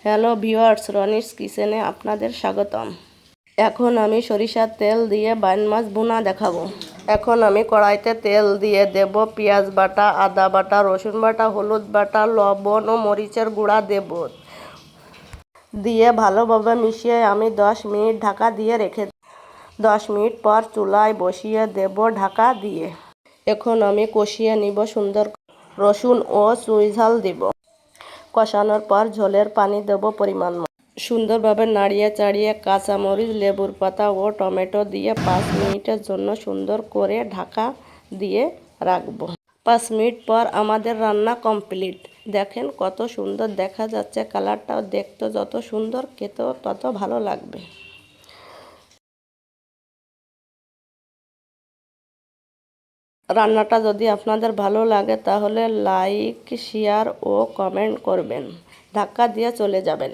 Hello viewers, Roni's কিচেনে আপনাদের স্বাগতম। এখন আমি সরিষার তেল দিয়ে বাইন মাছ ভুনা দেখাবো। এখন আমি কড়াইতে তেল দিয়ে দেব পেঁয়াজ বাটা, আদা বাটা, রসুন বাটা, হলুদ বাটা, লবণ ও মরিচের গুঁড়া দেব। দিয়ে ভালোভাবে মিশিয়ে আমি 10 মিনিট ঢাকা দিয়ে রেখে 10 মিনিট পর চুলায় বসিয়ে দেব ঢাকা দিয়ে। এখন আমি কষিয়ে নিব সুন্দর। রসুন ও চুই ঝাল দিব। কষানোর পর ঝোলের পানি দেব পরিমাণ মতো। সুন্দরভাবে নাড়িয়ে চাড়িয়ে কাঁচামরিচ, লেবুর পাতা ও টমেটো দিয়ে 5 মিনিটের জন্য সুন্দর করে ঢাকা দিয়ে রাখবো। 5 মিনিট পর আমাদের রান্না কমপ্লিট। দেখেন কত সুন্দর দেখা যাচ্ছে, কালারটাও দেখতে যত সুন্দর খেতেও তত ভালো লাগবে। রান্নাটা যদি আপনাদের ভালো লাগে তাহলে লাইক, শেয়ার ও কমেন্ট করবেন। ঢাকা দিয়ে চলে যাবেন।